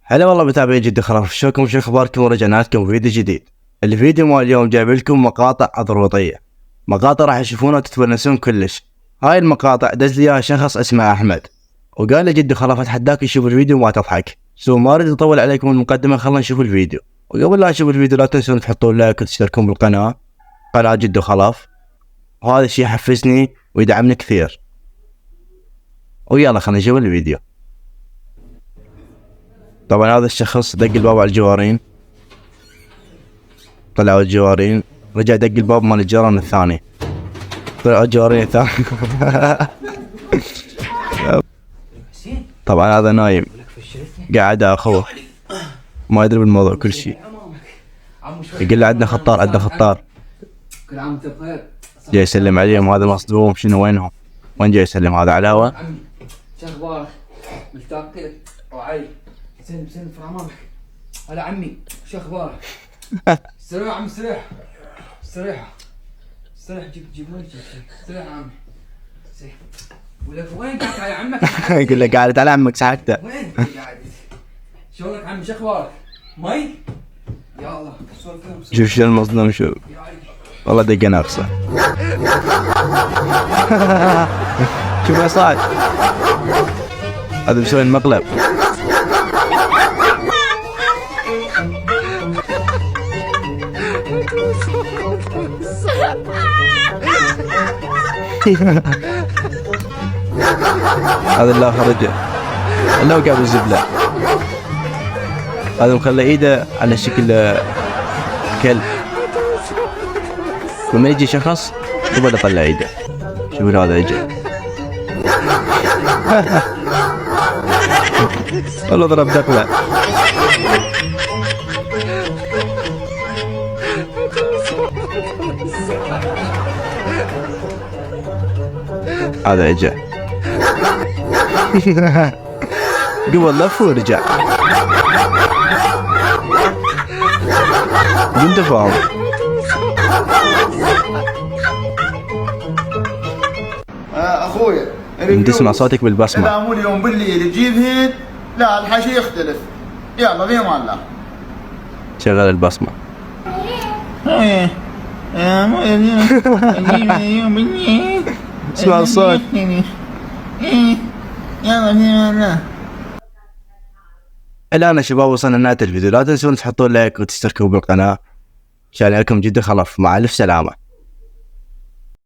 هلا والله متابعين جدي خلاف، شلونكم؟ شو اخباركم؟ ورجعنا لكم فيديو جديد. الفيديو مال اليوم جايب لكم مقاطع اضربطيه، مقاطع راح تشوفونها وتتونسون كلش. هاي المقاطع دز لي اياها شخص اسمه احمد، وقال لي جدي خلاف اتحداك تشوف الفيديو وما تضحك. ما اريد اطول عليكم المقدمه، خلينا نشوف الفيديو. وقبل لا نشوف الفيديو لا تنسون تحطون لايك وتشتركون بالقناه، قناه جدي خلاف، وهذا الشيء يحفزني ويدعمني كثير. ويلا خلينا نشوف الفيديو. طبعا هذا الشخص دق الباب على الجوارين، طلعوا الجوارين، رجع دق الباب مال الجيران الثاني، طلعوا الجوارين الثاني. طبعا هذا نايم قاعد اخوه ما يدري بالموضوع كل شيء. يقول له عندنا خطار عندنا خطار، كل عام وانت بخير. جاي يسلم عليهم. هذا مصدوم، شنو وينهم؟ وين جاي يسلم؟ هذا علاوه. شو اخبارك؟ مشتاق لك وعي. سلم سلم في امامك. هلا عمي شو اخبارك؟ استريح عمي استريح استريح استريح. جيب وجهك استريح يا عمي. ولك وين قاعد يا عمك؟ يقول له قاعد على عمك سحقته. وين قاعد؟ شلونك عمي شو اخبارك؟ مي؟ يا الله شوف شو المظلوم، شوف والله دقه ناقصه. شوف يا صاحب هذا مسوي المقلب. هذا اللي خرج اللي هو قاعد الزبله، هذا مخلى ايده على شكل كلب، لما يجي شخص يبغى يطلع ايده. شوفوا هذا اجى والله ضرب دقله. هذا اجى قبل لف ورجع. انت فاهم؟ اخويا انت تسمع صوتك بالبصمه. اذا مو اليوم بالليل تجيب هيد، لا الحكي يختلف. يلا في امان الله. شغل البصمه. اسمع الصوت. الان شباب وصلنا لنهايه الفيديو، لا تنسون تحطون لايك وتشتركوا بالقناه. شكرا لكم جدا خلاف، مع الف سلامه.